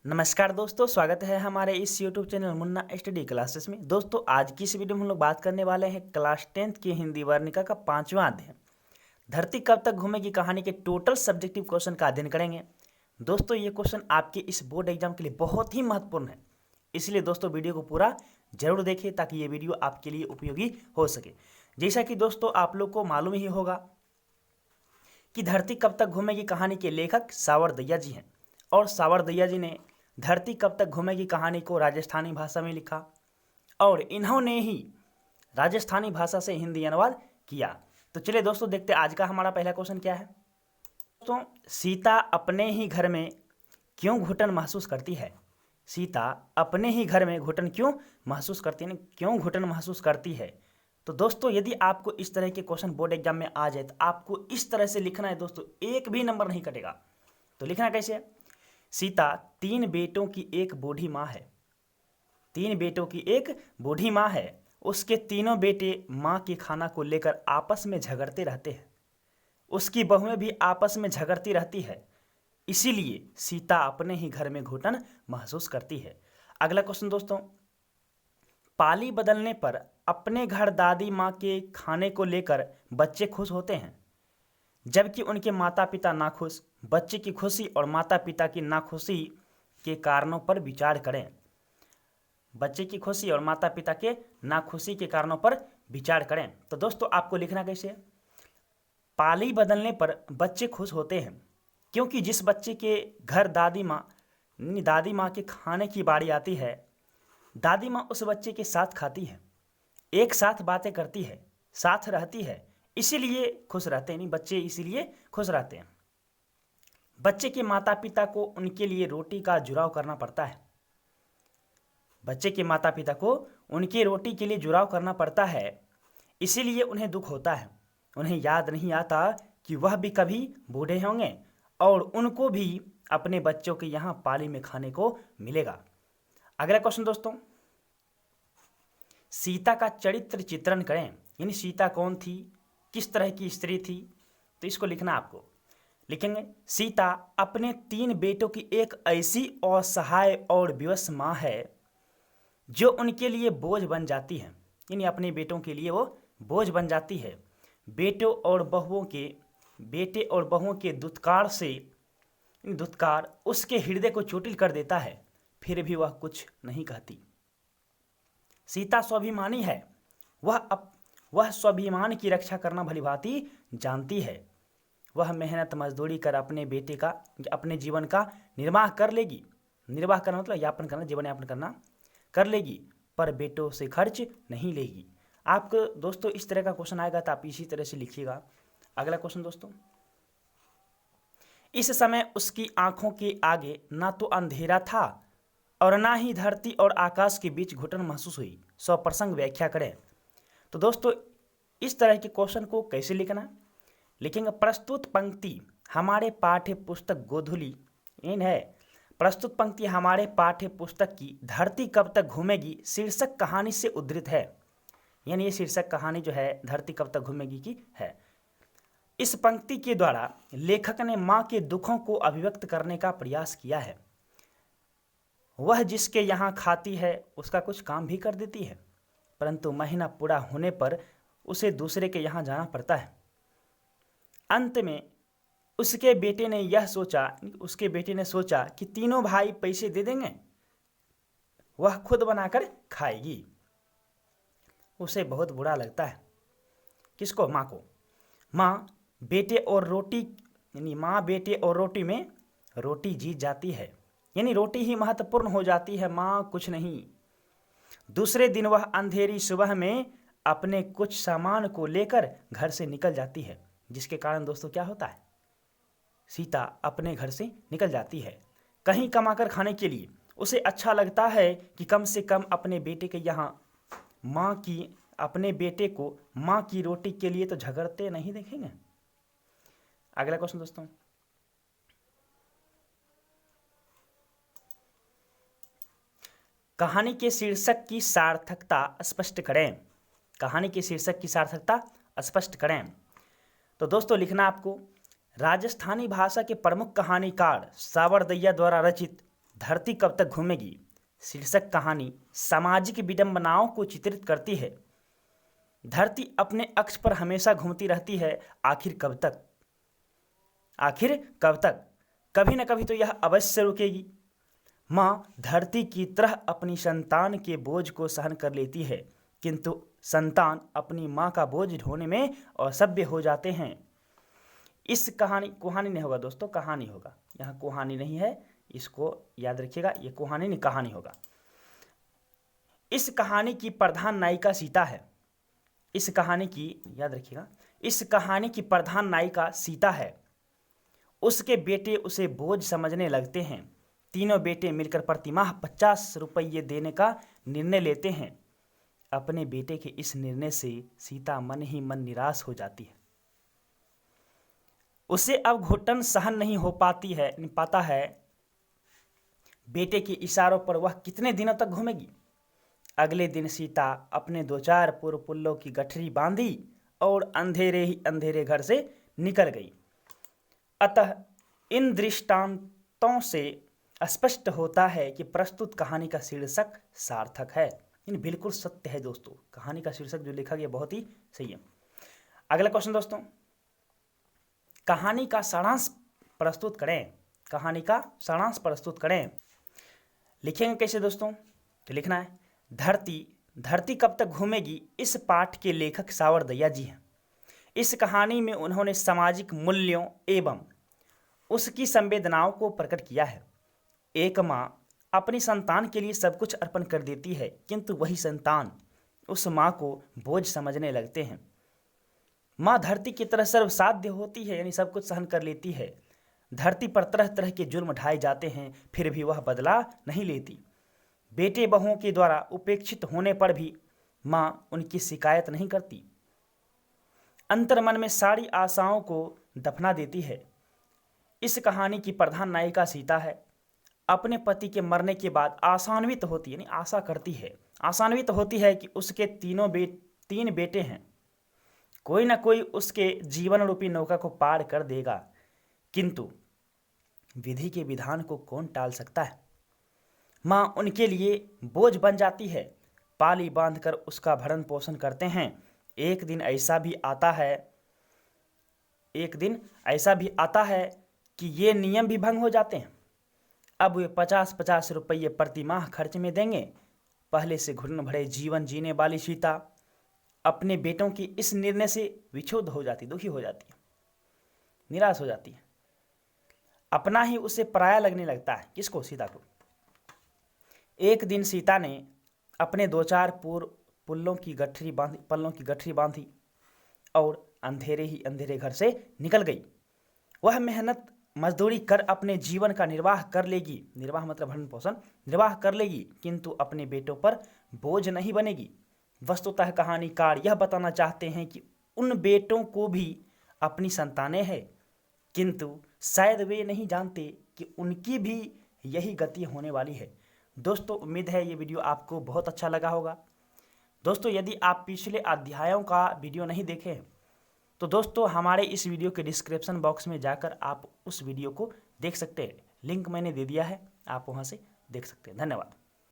नमस्कार दोस्तों, स्वागत है हमारे इस YouTube channel Munna study classes में। दोस्तों, आज की इस वीडियो में हम लोग बात करने वाले हैं क्लास 10th की हिंदी वर्णिका का 5वां अध्याय धरती कब तक घूमेगी कहानी के टोटल सब्जेक्टिव क्वेश्चन का अध्ययन करेंगे। दोस्तों, ये क्वेश्चन आपके इस बोर्ड एग्जाम के लिए बहुत ही महत्वपूर्ण है, इसलिए दोस्तों वीडियो को पूरा जरूर देखिए ताकि ये वीडियो आपके लिए उपयोगी हो सके। जैसा कि दोस्तों आप लोग को मालूम ही होगा कि धरती कब तक घूमेगी कहानी के लेखक सावर दहिया जी हैं, और सावर दहिया जी ने धरती कब तक घूमेगी कहानी को राजस्थानी भाषा में लिखा और इन्होंने ही राजस्थानी भाषा से हिंदी अनुवाद किया। तो चलिए दोस्तों देखते हैं आज का हमारा पहला क्वेश्चन क्या है। दोस्तों, सीता अपने ही घर में क्यों घुटन महसूस करती है? सीता अपने ही घर में घुटन क्यों महसूस करती है, क्यों घुटन महसूस करती है? तो दोस्तों, यदि आपको इस तरह के क्वेश्चन बोर्ड एग्जाम में आ जाए तो आपको इस तरह से लिखना है दोस्तों, एक भी नंबर नहीं कटेगा। तो लिखना कैसे है? सीता 3 बेटों की एक बूढ़ी माँ है। 3 बेटों की एक बूढ़ी माँ है। उसके तीनों बेटे माँ के खाना को लेकर आपस में झगड़ते रहते हैं। उसकी बहुएं भी आपस में झगड़ती रहती है, इसीलिए सीता अपने ही घर में घुटन महसूस करती है। अगला क्वेश्चन दोस्तों, पाली बदलने पर अपने घर दादी माँ के खाने को लेकर बच्चे खुश होते हैं, जबकि उनके माता पिता नाखुश। बच्चे की खुशी और माता पिता की नाखुशी के कारणों पर विचार करें। बच्चे की खुशी और माता पिता के नाखुशी के कारणों पर विचार करें। तो दोस्तों आपको लिखना कैसे है? पाली बदलने पर बच्चे खुश होते हैं क्योंकि जिस बच्चे के घर दादी माँ के खाने की बारी आती है, दादी माँ उस बच्चे के साथ खाती है, एक साथ बातें करती है, साथ रहती है, इसीलिए खुश रहते हैं। नहीं, बच्चे इसीलिए खुश रहते हैं। बच्चे के माता पिता को उनके लिए रोटी का जुड़ाव करना पड़ता है। बच्चे के माता पिता को उनकी रोटी के लिए जुड़ाव करना पड़ता है, इसीलिए उन्हें दुख होता है। उन्हें याद नहीं आता कि वह भी कभी बूढ़े होंगे और उनको भी अपने बच्चों के यहाँ पाली में खाने को मिलेगा। अगला क्वेश्चन दोस्तों, सीता का चरित्र चित्रण करें। यानी सीता कौन थी, किस तरह की स्त्री थी? तो इसको लिखना आपको। लिखेंगे, सीता अपने 3 बेटों की एक ऐसी असहाय और विवश माँ है जो उनके लिए बोझ बन जाती है। यानी अपने बेटों के लिए वो बोझ बन जाती है। बेटे और बहुओं के दुत्कार उसके हृदय को चोटिल कर देता है, फिर भी वह कुछ नहीं कहती। सीता स्वाभिमानी है। वह स्वाभिमान की रक्षा करना भलीभांति जानती है। वह मेहनत मजदूरी कर अपने जीवन का निर्वाह कर लेगी। निर्वाह करना मतलब यापन करना, जीवन यापन करना कर लेगी, पर बेटों से खर्च नहीं लेगी। आपको दोस्तों इस तरह का क्वेश्चन आएगा तो आप इसी तरह से लिखिएगा। अगला क्वेश्चन दोस्तों, इस समय उसकी आंखों के आगे ना तो अंधेरा था और ना ही धरती और आकाश के बीच घुटन महसूस हुई। स्वप्रसंग व्याख्या करें। तो दोस्तों इस तरह के क्वेश्चन को कैसे लिखना? लिखेंगे, प्रस्तुत पंक्ति हमारे पाठ्य पुस्तक गोधुली इन है। प्रस्तुत पंक्ति हमारे पाठ्य पुस्तक की धरती कब तक घूमेगी शीर्षक कहानी से उद्धृत है। यानी ये शीर्षक कहानी जो है धरती कब तक घूमेगी की है। इस पंक्ति के द्वारा लेखक ने माँ के दुखों को अभिव्यक्त करने का प्रयास किया है। वह जिसके यहाँ खाती है उसका कुछ काम भी कर देती है, परंतु महीना पूरा होने पर उसे दूसरे के यहाँ जाना पड़ता है। अंत में उसके बेटे ने सोचा कि तीनों भाई पैसे दे देंगे, वह खुद बनाकर खाएगी। उसे बहुत बुरा लगता है। किसको? माँ को। माँ बेटे और रोटी में रोटी जीत जाती है। यानी रोटी ही महत्वपूर्ण हो जाती है, माँ कुछ नहीं। दूसरे दिन वह अंधेरी सुबह में अपने कुछ सामान को लेकर घर से निकल जाती है, जिसके कारण दोस्तों क्या होता है? सीता अपने घर से निकल जाती है कहीं कमाकर खाने के लिए। उसे अच्छा लगता है कि कम से कम अपने बेटे को माँ की रोटी के लिए तो झगड़ते नहीं देखेंगे। अगला क्वेश्चन दोस्तों, कहानी के शीर्षक की सार्थकता स्पष्ट करें। कहानी के शीर्षक की सार्थकता स्पष्ट करें। तो दोस्तों लिखना आपको, राजस्थानी भाषा के प्रमुख कहानीकार सावर दहिया द्वारा रचित धरती कब तक घूमेगी शीर्षक कहानी सामाजिक विडंबनाओं को चित्रित करती है। धरती अपने अक्ष पर हमेशा घूमती रहती है, आखिर कब तक? आखिर कब तक? कभी न कभी तो यह अवश्य रुकेगी। माँ धरती की तरह अपनी संतान के बोझ को सहन कर लेती है, किंतु संतान अपनी माँ का बोझ ढोने में असभ्य हो जाते हैं। इस कहानी नहीं होगा दोस्तों, कहानी होगा, यहाँ कहानी नहीं है, इसको याद रखिएगा, ये कहानी नहीं कहानी होगा। इस कहानी की प्रधान नायिका सीता है। इस कहानी की याद रखिएगा, इस कहानी की प्रधान नायिका सीता है। उसके बेटे उसे बोझ समझने लगते हैं। तीनों बेटे मिलकर प्रतिमाह 50 रुपये देने का निर्णय लेते हैं। अपने बेटे के इस निर्णय से सीता मन ही मन निराश हो जाती है। उसे अब घुटन सहन नहीं हो पाता है। बेटे के इशारों पर वह कितने दिनों तक घूमेगी? अगले दिन सीता अपने 2-4 पूर्व पुल्लों की गठरी बांधी और अंधेरे ही अंधेरे घर से निकल गई। अतः इन दृष्टांतों से स्पष्ट होता है कि प्रस्तुत कहानी का शीर्षक सार्थक है। इन बिल्कुल सत्य है दोस्तों, कहानी का शीर्षक जो लिखा गया बहुत ही सही है। अगला क्वेश्चन दोस्तों, कहानी का सारांश प्रस्तुत करें। कहानी का सारांश प्रस्तुत करें। लिखेंगे कैसे दोस्तों? तो लिखना है धरती कब तक घूमेगी। इस पाठ के लेखक सावरदया जी हैं। इस कहानी में उन्होंने सामाजिक मूल्यों एवं उसकी संवेदनाओं को प्रकट किया है। एक माँ अपनी संतान के लिए सब कुछ अर्पण कर देती है, किंतु वही संतान उस माँ को बोझ समझने लगते हैं। माँ धरती की तरह सर्वसाध्य होती है, यानी सब कुछ सहन कर लेती है। धरती पर तरह तरह के जुर्म ढाए जाते हैं, फिर भी वह बदला नहीं लेती। बेटे बहुओं के द्वारा उपेक्षित होने पर भी माँ उनकी शिकायत नहीं करती। अंतर्मन में सारी आशाओं को दफना देती है। इस कहानी की प्रधान नायिका सीता है। अपने पति के मरने के बाद आशान्वित होती है, यानी आशा करती है, आशान्वित होती है कि उसके 3 बेटे हैं, कोई ना कोई उसके जीवन रूपी नौका को पार कर देगा, किंतु विधि के विधान को कौन टाल सकता है। माँ उनके लिए बोझ बन जाती है, पाली बांधकर उसका भरण पोषण करते हैं। एक दिन ऐसा भी आता है कि ये नियम भी भंग हो जाते हैं। अब वे 50-50 रुपये प्रति माह खर्च में देंगे। पहले से घुटन भरे जीवन जीने वाली सीता अपने बेटों की इस निर्णय से विक्षुब्ध हो जाती, दुखी हो जाती है, निराश हो जाती है। अपना ही उसे पराया लगने लगता है। किसको? सीता को। एक दिन सीता ने अपने 2-4 पल्लों की गठरी बांधी और अंधेरे ही अंधेरे घर से निकल गई। वह मेहनत मजदूरी कर अपने जीवन का निर्वाह कर लेगी, निर्वाह मतलब भरण पोषण, निर्वाह कर लेगी, किंतु अपने बेटों पर बोझ नहीं बनेगी। वस्तुतः कहानीकार यह बताना चाहते हैं कि उन बेटों को भी अपनी संतानें हैं, किंतु शायद वे नहीं जानते कि उनकी भी यही गति होने वाली है। दोस्तों उम्मीद है ये वीडियो आपको बहुत अच्छा लगा होगा। दोस्तों यदि आप पिछले अध्यायों का वीडियो नहीं देखे हैं तो दोस्तों हमारे इस वीडियो के डिस्क्रिप्शन बॉक्स में जाकर आप उस वीडियो को देख सकते हैं। लिंक मैंने दे दिया है, आप वहां से देख सकते हैं। धन्यवाद।